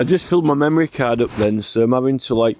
I just filled my memory card up then, so I'm having to like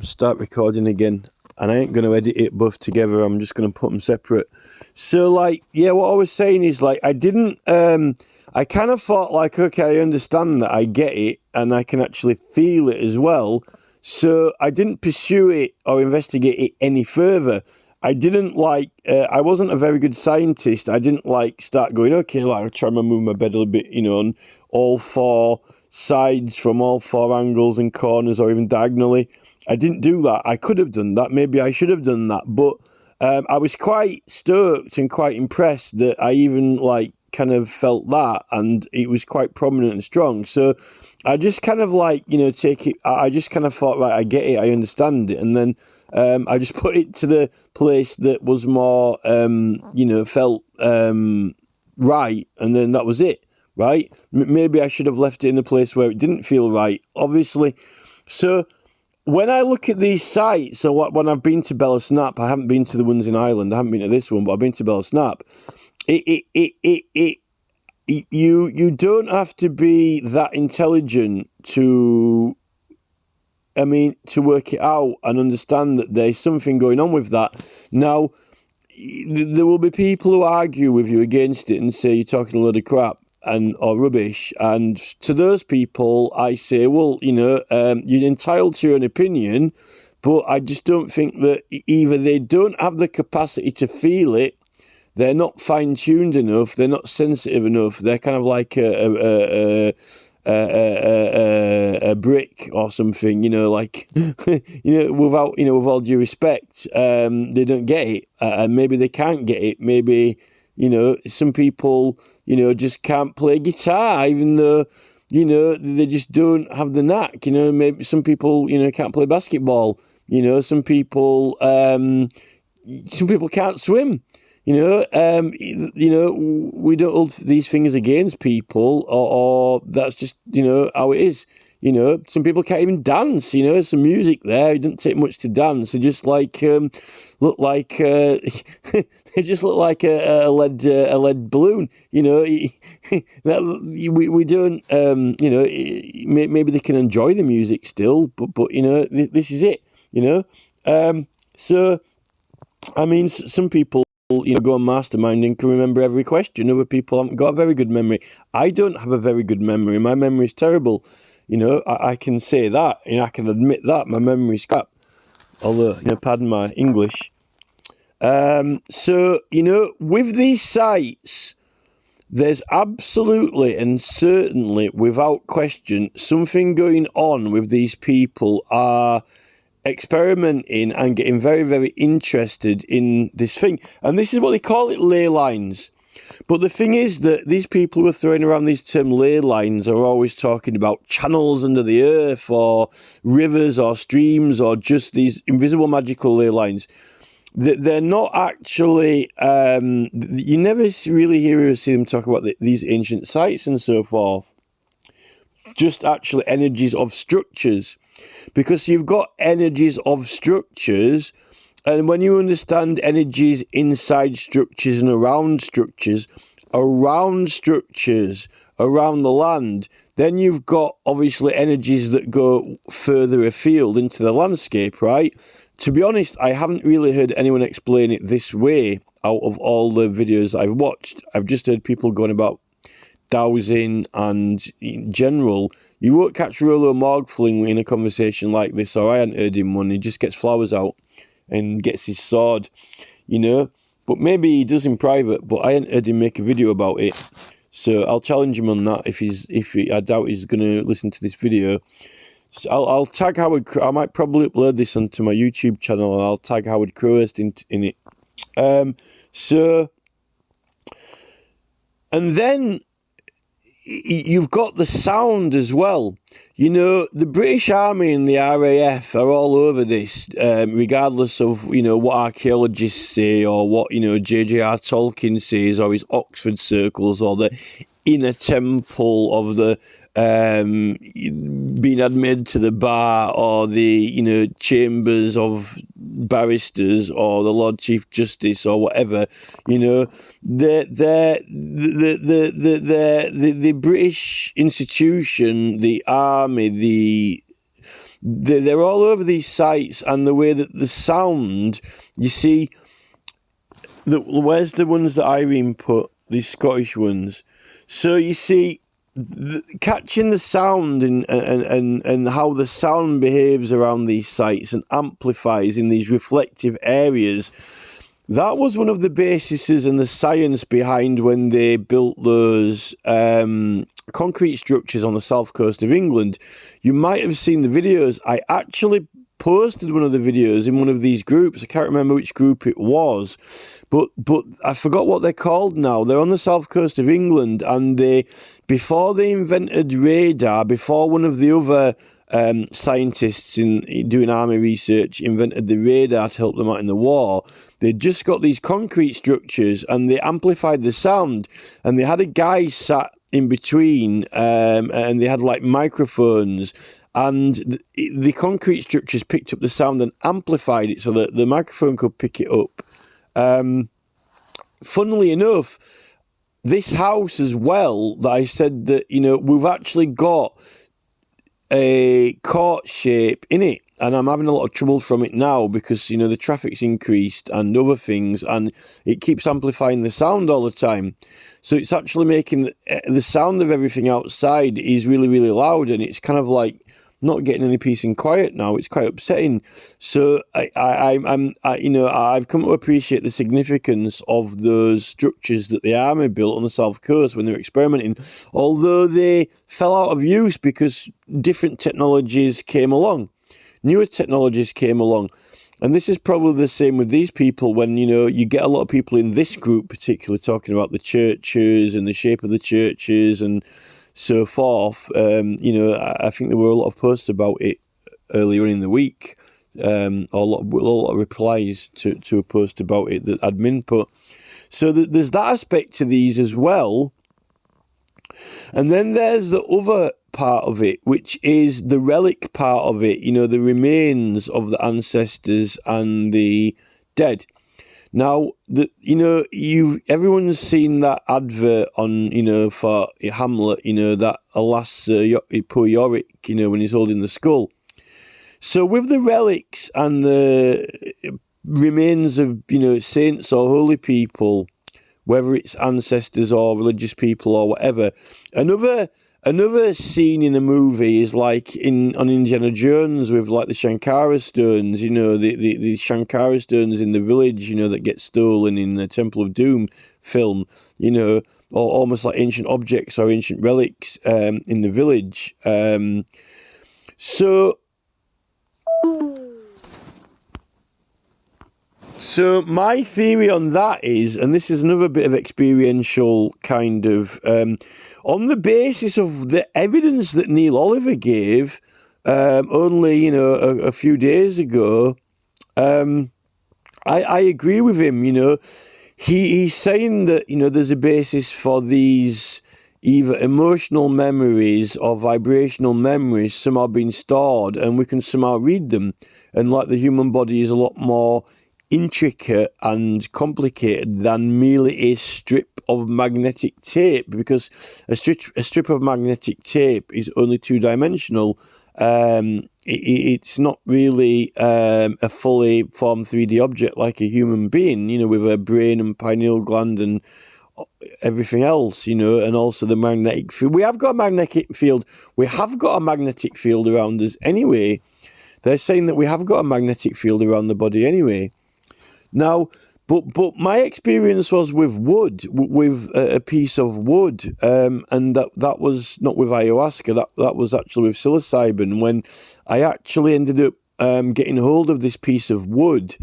start recording again, and I ain't going to edit it both together. I'm just going to put them separate. So like, yeah, what I was saying is like, I didn't, I kind of thought like, okay, I understand that, I get it, and I can actually feel it as well. So I didn't pursue it or investigate it any further. I didn't like, I wasn't a very good scientist. I didn't like start going, okay, like I'll try to move my bed a little bit, you know, on all four sides from all four angles and corners or even diagonally. I didn't do that. I could have done that. Maybe I should have done that. But I was quite stoked and quite impressed that I even like kind of felt that, and it was quite prominent and strong. So I just kind of like, you know, take it, I just kind of thought, right, I get it, I understand it. And then I just put it to the place that was more, you know, felt right. And then that was it, right? Maybe I should have left it in the place where it didn't feel right, obviously. So when I look at these sites, so when I've been to Bella Snap, I haven't been to the ones in Ireland, I haven't been to this one, but I've been to Bella Snap. You don't have to be that intelligent to work it out and understand that there's something going on with that. Now, there will be people who argue with you against it and say you're talking a load of crap or rubbish. And to those people, I say, well, you know, you're entitled to your own opinion, but I just don't think that either they don't have the capacity to feel it, they're not fine-tuned enough, they're not sensitive enough, they're kind of like a brick or something, you know, like, you know, with all due respect, they don't get it, and maybe they can't get it. Maybe, you know, some people, you know, just can't play guitar, even though, you know, they just don't have the knack. You know, maybe some people, you know, can't play basketball. You know, some people can't swim. You know, we don't hold these things against people, or that's just, you know, how it is. You know, some people can't even dance. You know, there's some music there. It doesn't take much to dance. They just like look like they just look like a lead balloon. You know, we don't. You know, maybe they can enjoy the music still, but you know, this is it. You know, so I mean, some people, you know, go on mastermind and can remember every question. Other people haven't got a very good memory. I don't have a very good memory. My memory is terrible. You know, I can say that, and I can admit that my memory's crap. Although, you know, pardon my English. So, you know, with these sites, there's absolutely and certainly, without question, something going on with these people are experimenting and getting very, very interested in this thing. And this is what they call it, ley lines. But the thing is that these people who are throwing around these term ley lines are always talking about channels under the earth or rivers or streams or just these invisible magical ley lines. They're not actually, you never really hear or see them talk about these ancient sites and so forth. Just actually energies of structures. Because you've got energies of structures, and when you understand energies inside structures and around structures, around the land, then you've got obviously energies that go further afield into the landscape, right? To be honest, I haven't really heard anyone explain it this way out of all the videos I've watched. I've just heard people going about dowsing, and in general, you won't catch Rollo Morgfling in a conversation like this, or I hadn't heard him one. He just gets flowers out and gets his sword, you know. But maybe he does in private, but I hadn't heard him make a video about it. So I'll challenge him on that I doubt he's going to listen to this video. So I'll tag Howard. I might probably upload this onto my YouTube channel, and I'll tag Howard Crowhurst in it. And then you've got the sound as well. You know, the British Army and the RAF are all over this, regardless of, you know, what archaeologists say or what, you know, J.J.R. Tolkien says, or his Oxford circles, or the inner temple of the being admitted to the bar, or the, you know, chambers of barristers or the Lord Chief Justice or whatever, you know, the British institution, the army, they're all over these sites, and the way that the sound, you see, where's the ones that Irene put, these Scottish ones? So you see, catching the sound and how the sound behaves around these sites and amplifies in these reflective areas, that was one of the bases and the science behind when they built those concrete structures on the south coast of England. You might have seen the videos. I actually posted one of the videos in one of these groups. I can't remember which group it was, but I forgot what they're called now. They're on the south coast of England, and before they invented radar, before one of the other scientists in doing army research invented the radar to help them out in the war, they just got these concrete structures and they amplified the sound, and they had a guy sat in between, and they had like microphones, and the concrete structures picked up the sound and amplified it so that the microphone could pick it up. Funnily enough, this house as well, that I said that, you know, we've actually got a court shape in it, and I'm having a lot of trouble from it now because, you know, the traffic's increased and other things, and it keeps amplifying the sound all the time. So it's actually making the sound of everything outside is really, really loud, and it's kind of like not getting any peace and quiet now. It's quite upsetting. So I've come to appreciate the significance of those structures that the army built on the south coast when they were experimenting, although they fell out of use because different technologies came along, newer technologies came along. And this is probably the same with these people when, you know, you get a lot of people in this group particularly talking about the churches and the shape of the churches and so forth. You know, I think there were a lot of posts about it earlier in the week, or a lot of replies to a post about it that admin put. So there's that aspect to these as well. And then there's the other part of it, which is the relic part of it, you know, the remains of the ancestors and the dead. Now, everyone's seen that advert on, you know, for Hamlet, you know, that alas, poor Yorick, you know, when he's holding the skull. So with the relics and the remains of, you know, saints or holy people, whether it's ancestors or religious people or whatever, another scene in a movie is like on Indiana Jones with like the Shankara stones, you know, the Shankara stones in the village, you know, that get stolen in the Temple of Doom film, you know, or almost like ancient objects or ancient relics in the village. So my theory on that is, and this is another bit of experiential kind of, on the basis of the evidence that Neil Oliver gave only, you know, a few days ago, I agree with him, you know. He's saying that, you know, there's a basis for these either emotional memories or vibrational memories somehow being stored, and we can somehow read them. And like the human body is a lot more intricate and complicated than merely a strip of magnetic tape, because a strip of magnetic tape is only two-dimensional. It's not really a fully formed 3D object like a human being, you know, with a brain and pineal gland and everything else, you know, and also the magnetic field. We have got a magnetic field. We have got a magnetic field around us anyway. They're saying that we have got a magnetic field around the body anyway. Now, but my experience was with wood, with a piece of wood, and that was not with ayahuasca. That was actually with psilocybin. When I actually ended up getting hold of this piece of wood,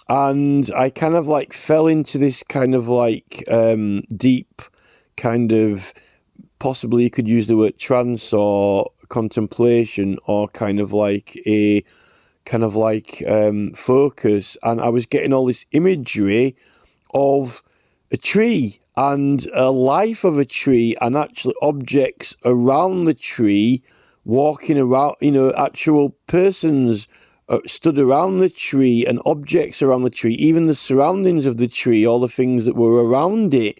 and I kind of like fell into this kind of like deep kind of, possibly you could use the word trance or contemplation, or kind of like a focus, and I was getting all this imagery of a tree and a life of a tree, and actually objects around the tree walking around, you know, actual persons stood around the tree and objects around the tree, even the surroundings of the tree, all the things that were around it,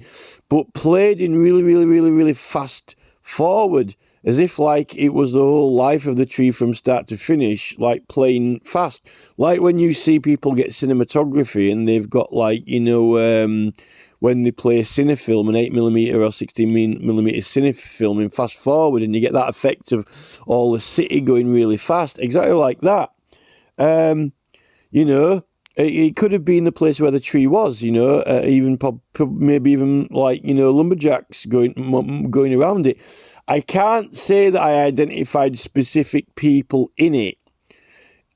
but played in really, really, really, really fast forward, as if like it was the whole life of the tree from start to finish, like playing fast. Like when you see people get cinematography and they've got like, when they play a cinefilm, an 8mm or 16mm cinefilm in fast forward, and you get that effect of all the city going really fast, exactly like that. It could have been the place where the tree was, even maybe even like, lumberjacks going around it. I can't say that I identified specific people in it.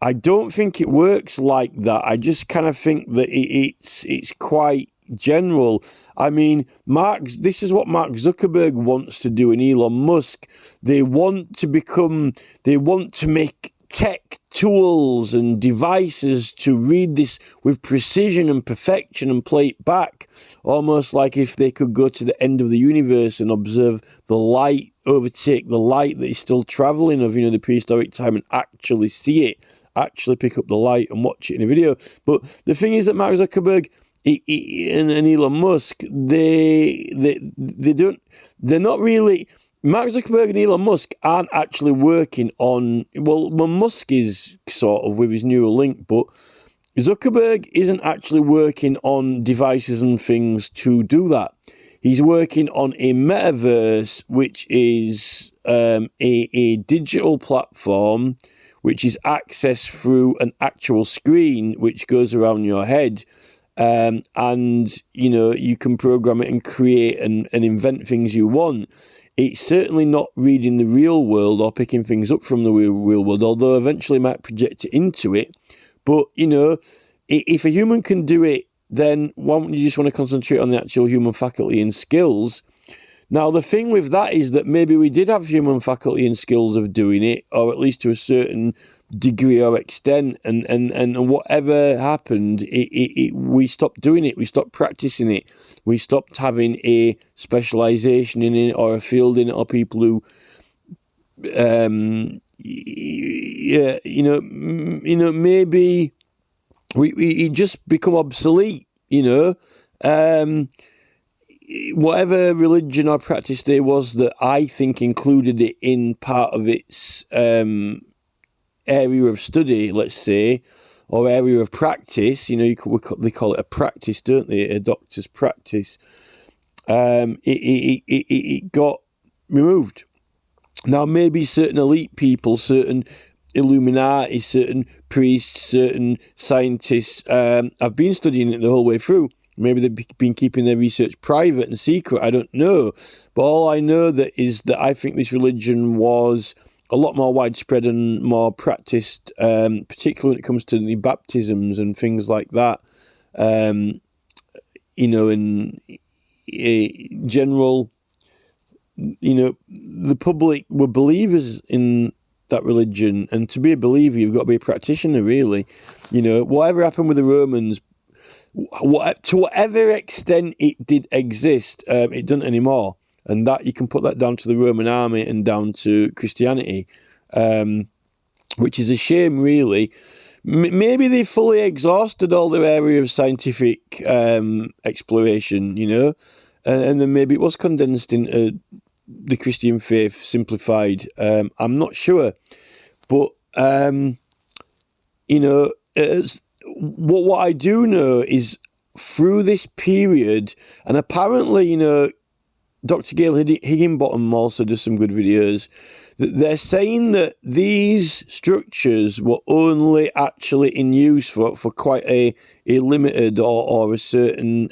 I don't think it works like that. I just kind of think that it's quite general. I mean, this is what Mark Zuckerberg wants to do, and Elon Musk. They want to make tech tools and devices to read this with precision and perfection and play it back, almost like if they could go to the end of the universe and observe the light, overtake the light that is still traveling of, the prehistoric time, and actually see it, actually pick up the light and watch it in a video. But the thing is that Mark Zuckerberg and Elon Musk, they're not really. Mark Zuckerberg and Elon Musk aren't actually working on. Well, Musk is sort of with his Neuralink, but Zuckerberg isn't actually working on devices and things to do that. He's working on a metaverse, which is a digital platform, which is accessed through an actual screen, which goes around your head. And you can program it and create and invent things you want. It's certainly not reading the real world or picking things up from the real world, although eventually might project it into it. But, if a human can do it, then why wouldn't you just want to concentrate on the actual human faculty and skills? Now, the thing with that is that maybe we did have human faculty and skills of doing it, or at least to a certain degree or extent, and whatever happened, we stopped doing it, we stopped practicing it, we stopped having a specialisation in it or a field in it, or people who, maybe we just become obsolete, whatever religion or practice there was that I think included it in part of its area of study, let's say, or area of practice, they call it a practice, don't they? A doctor's practice. It got removed. Now, maybe certain elite people, certain Illuminati, certain priests, certain scientists have been studying it the whole way through. Maybe they've been keeping their research private and secret. I don't know. But all I know is that I think this religion was a lot more widespread and more practiced, particularly when it comes to the baptisms and things like that. In general, the public were believers in that religion. And to be a believer, you've got to be a practitioner, really. Whatever happened with the Romans, to whatever extent it did exist, it doesn't anymore. And that you can put that down to the Roman army and down to Christianity, which is a shame, really. Maybe they fully exhausted all their area of scientific exploration, and then maybe it was condensed into the Christian faith, simplified. I'm not sure. But, what I do know is through this period, and apparently, Dr. Gail Higginbottom also does some good videos. They're saying that these structures were only actually in use for quite a limited or a certain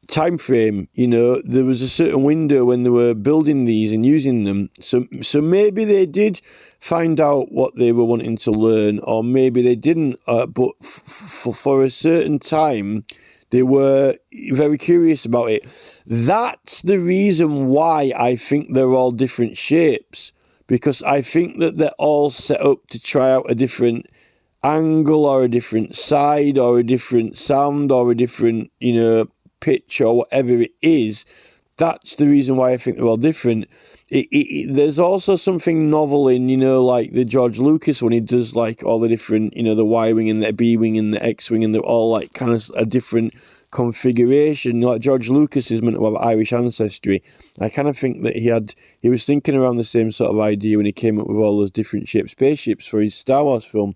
time frame. There was a certain window when they were building these and using them. So maybe they did find out what they were wanting to learn, or maybe they didn't. But for a certain time, they were very curious about it. That's the reason why I think they're all different shapes, because I think that they're all set up to try out a different angle or a different side or a different sound or a different, pitch or whatever it is. that's the reason why I think they're all different. There's also something novel in, like the George Lucas when he does like all the different, the Y-wing and the B-wing and the X-wing, and they're all like kind of a different configuration. Like George Lucas is meant to have Irish ancestry. I kind of think that he was thinking around the same sort of idea when he came up with all those different shaped spaceships for his Star Wars film,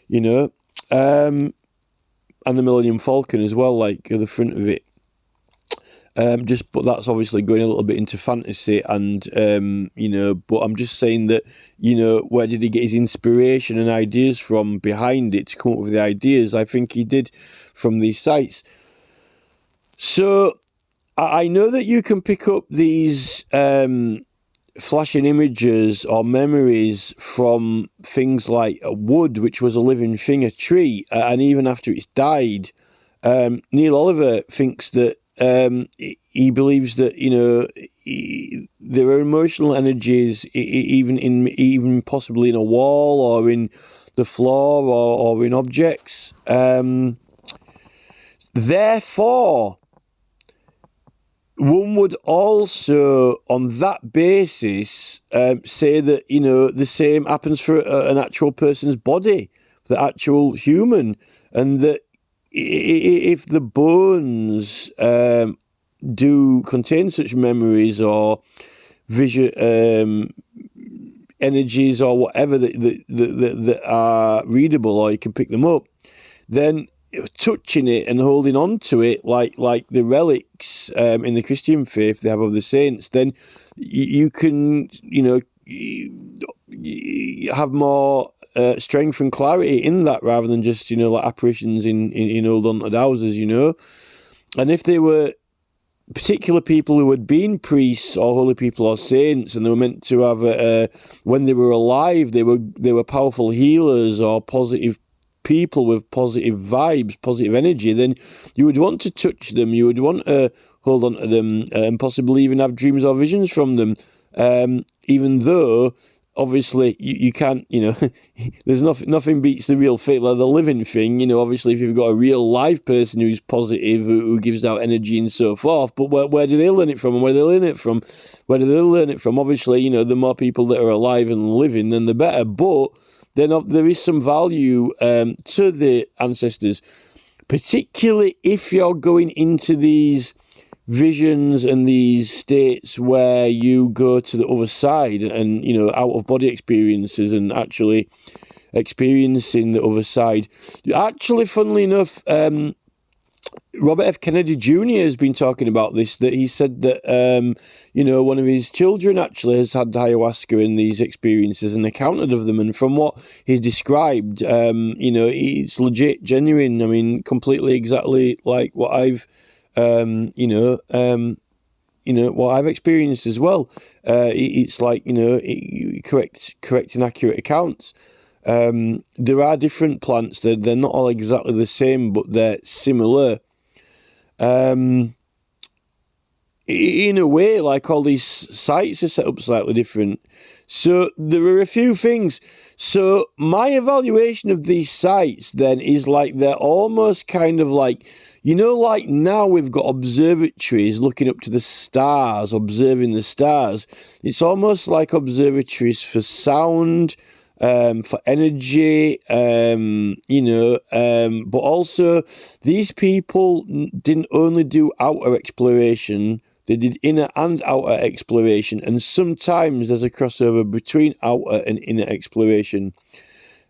and the Millennium Falcon as well, like at the front of it. But that's obviously going a little bit into fantasy, and but I'm just saying that, where did he get his inspiration and ideas from behind it to come up with the ideas? I think he did from these sites. So I know that you can pick up these flashing images or memories from things like wood, which was a living thing, a tree, and even after it's died. Neil Oliver thinks that he believes that there are emotional energies even possibly in a wall or in the floor or in objects. Therefore, one would also, on that basis, say that the same happens for an actual person's body, the actual human, and that if the bones do contain such memories or vision, energies or whatever that are readable, or you can pick them up, then touching it and holding on to it like the relics in the Christian faith they have of the saints, then you can have more strength and clarity in that, rather than just like apparitions in old haunted houses. And if they were particular people who had been priests or holy people or saints, and they were meant to have when they were alive, they were powerful healers or positive people with positive vibes, positive energy, then you would want to touch them, you would want to hold on to them, and possibly even have dreams or visions from them, even though obviously you can't, there's nothing beats the real thing, like the living thing, obviously if you've got a real live person who's positive, who gives out energy and so forth, but where do they learn it from, and where do they learn it from? Obviously, the more people that are alive and living, then the better, but there is some value to the ancestors, particularly if you're going into these visions and these states where you go to the other side and, out of body experiences and actually experiencing the other side. Actually, funnily enough, Robert F. Kennedy Jr. has been talking about this, that he said that, one of his children actually has had ayahuasca in these experiences and accounted of them. And from what he described, it's legit, genuine. I mean, completely exactly like what I've, what I've experienced as well. It's like, correct and accurate accounts. There are different plants. They're not all exactly the same, but they're similar. In a way, like all these sites are set up slightly different. So there are a few things. So my evaluation of these sites then is like they're almost kind of like, like now we've got observatories looking up to the stars, observing the stars. It's almost like observatories for sound, for energy, but also these people didn't only do outer exploration, they did inner and outer exploration, and sometimes there's a crossover between outer and inner exploration,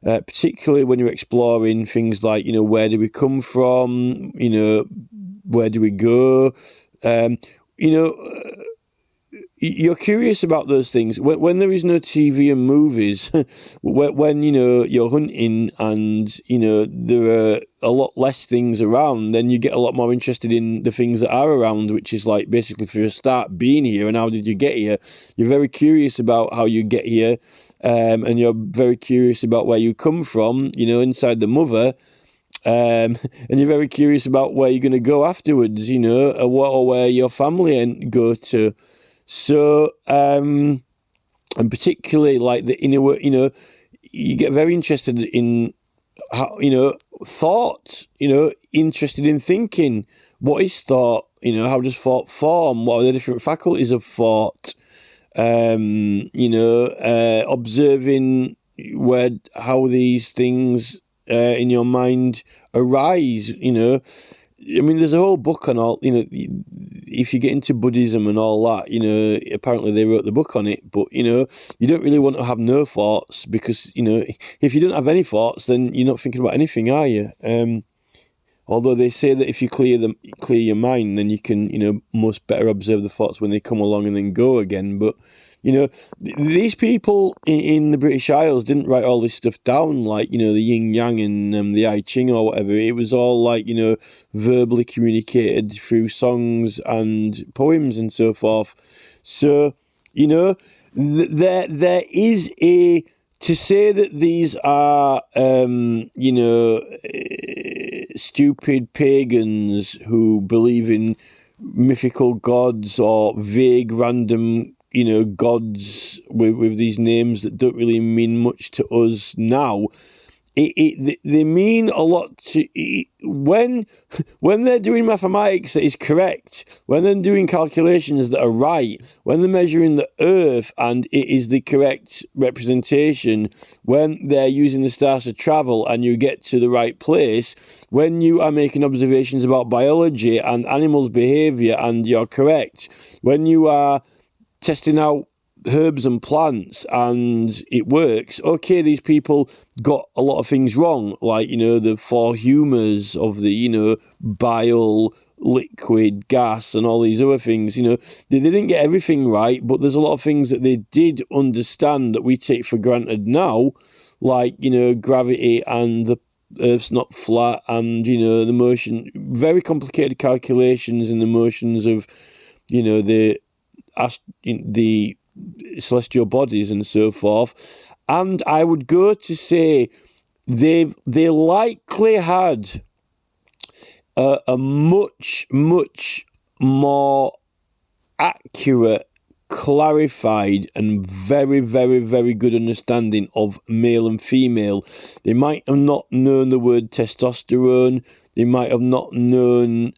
particularly when you're exploring things like, where do we come from, where do we go, you're curious about those things when there is no TV and movies. when you're hunting and there are a lot less things around, then you get a lot more interested in the things that are around, which is like basically for a start being here and how did you get here. You're very curious about how you get here, and you're very curious about where you come from, inside the mother. And you're very curious about where you're going to go afterwards, or where your family go to. So, and particularly like the inner work, you get very interested in how, thought, interested in thinking. What is thought? You know, how does thought form? What are the different faculties of thought? Observing how these things in your mind arise. You know, I mean, there's a whole book on all. You know, if you get into Buddhism and all that, you know, apparently they wrote the book on it. But you know, you don't really want to have no thoughts because you know, if you don't have any thoughts, then you're not thinking about anything, are you? Although they say that if you clear your mind, then you can, you know, most better observe the thoughts when they come along and then go again. But, you know, these people in the British Isles didn't write all this stuff down, like, you know, the yin yang and the I Ching or whatever. It was all like, you know, verbally communicated through songs and poems and so forth. So, you know, there is a... To say that these are, stupid pagans who believe in mythical gods or vague, random, you know, gods with these names that don't really mean much to us now, they mean a lot to when they're doing mathematics that is correct, when they're doing calculations that are right, when they're measuring the Earth and it is the correct representation, when they're using the stars to travel and you get to the right place, when you are making observations about biology and animals' behaviour and you're correct, when you are testing out herbs and plants and it works. Okay, these people got a lot of things wrong, like, you know, the four humours of the, you know, bile, liquid, gas and all these other things. You know, they didn't get everything right, but there's a lot of things that they did understand that we take for granted now, like, you know, gravity and the Earth's not flat and, you know, the motion, very complicated calculations and the motions of, you know, the celestial bodies and so forth. And I would go to say they likely had a much more accurate, clarified and very, very, very good understanding of male and female. They might have not known the word testosterone. They might have not known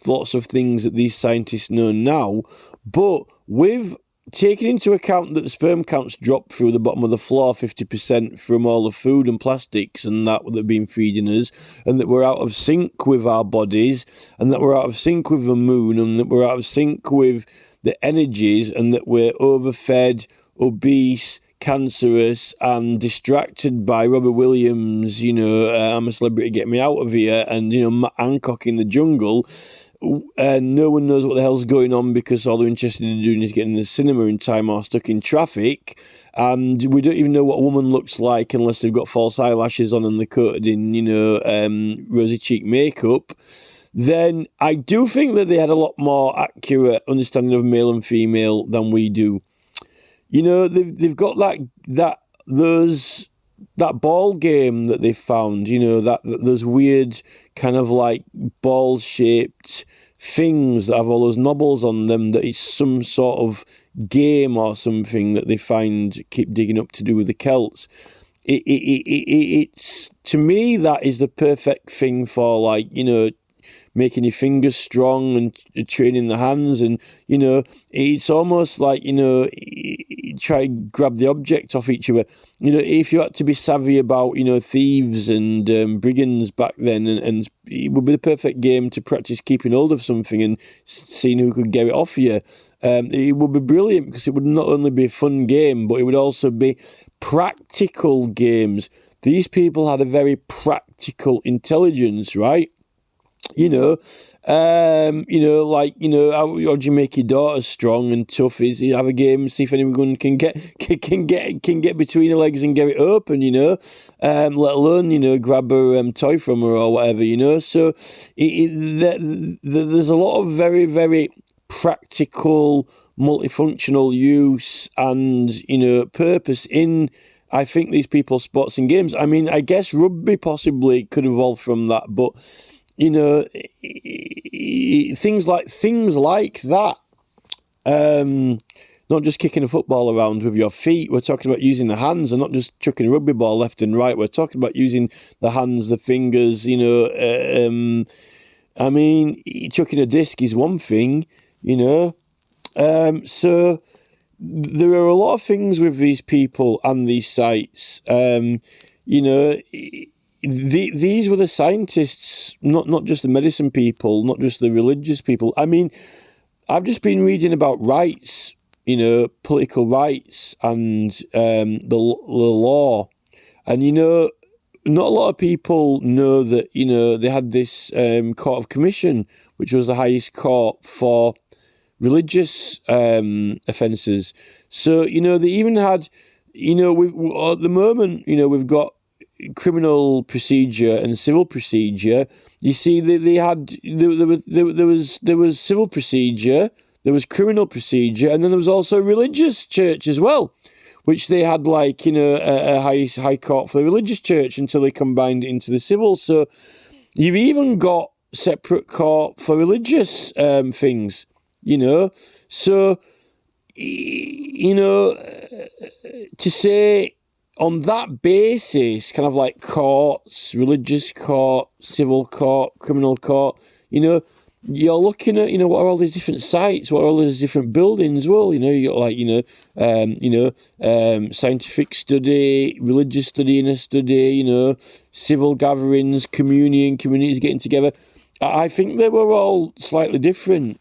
lots of things that these scientists know now, but with taking into account that the sperm counts dropped through the bottom of the floor 50% from all the food and plastics and that they've been feeding us, and that we're out of sync with our bodies, and that we're out of sync with the moon, and that we're out of sync with the energies, and that we're overfed, obese, cancerous and distracted by Robert Williams, you know, I'm a Celebrity, Get Me Out of Here, and, you know, Matt Hancock in the Jungle, and no one knows what the hell's going on because all they're interested in doing is getting to the cinema in time or stuck in traffic, and we don't even know what a woman looks like unless they've got false eyelashes on and they're coated in, you know, rosy cheek makeup. Then I do think that they had a lot more accurate understanding of male and female than we do. You know, they've got that ball game that they found, you know, that those weird kind of like ball shaped things that have all those knobbles on them, that it's some sort of game or something that they keep digging up to do with the Celts. It's, to me, that is the perfect thing for, like, you know, making your fingers strong and training the hands, and, you know, it's almost like, you know, try and grab the object off each other. You know, if you had to be savvy about, you know, thieves and brigands back then, and it would be the perfect game to practice keeping hold of something and seeing who could get it off you. It would be brilliant because it would not only be a fun game, but it would also be practical games. These people had a very practical intelligence, right? You know, like, you know, how do you make your daughter strong and tough? Is you have a game and see if anyone can get between her legs and get it open, you know, let alone, you know, grab a toy from her or whatever, you know. So there's a lot of very, very practical, multifunctional use and, you know, purpose in, I think, these people's sports and games. I mean, I guess rugby possibly could evolve from that, but, you know, things like that. Not just kicking a football around with your feet. We're talking about using the hands and not just chucking a rugby ball left and right. We're talking about using the hands, the fingers, you know, I mean, chucking a disc is one thing, you know. So there are a lot of things with these people and these sites. You know, these were the scientists, not just the medicine people, not just the religious people. I mean, I've just been reading about rights, you know, political rights and the law. And, you know, not a lot of people know that, you know, they had this Court of Commission, which was the highest court for religious offences. So, you know, they even had, you know, at the moment, you know, we've got criminal procedure and civil procedure. You see, they had there was civil procedure, there was criminal procedure, and then there was also religious church as well, which they had like, you know, a high court for the religious church until they combined it into the civil. So you've even got separate court for religious things, you know. So you know, to say on that basis, kind of like courts, religious court, civil court, criminal court, you know, you're looking at, you know, what are all these different sites, what are all these different buildings? Well, you know, you got like, scientific study, religious study, inner study, you know, civil gatherings, communities getting together. I think they were all slightly different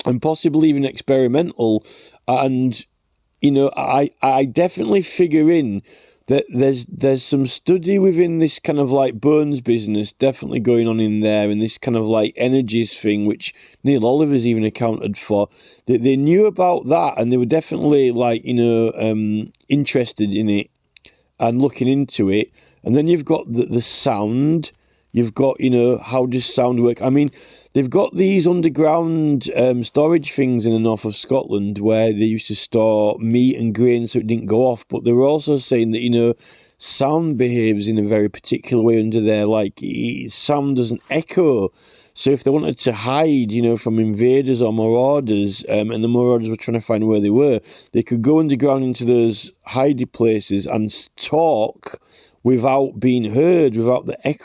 and possibly even experimental. And you know, I definitely figure in that there's some study within this kind of like bones business definitely going on in there, and this kind of like energies thing, which Neil Oliver's even accounted for. They knew about that, and they were definitely like, you know, interested in it and looking into it. And then you've got the sound. You've got, you know, how does sound work? I mean, they've got these underground storage things in the north of Scotland where they used to store meat and grain so it didn't go off. But they were also saying that, you know, sound behaves in a very particular way under there. Like, sound doesn't echo. So if they wanted to hide, you know, from invaders or marauders, and the marauders were trying to find where they were, they could go underground into those hidey places and talk without being heard, without the echo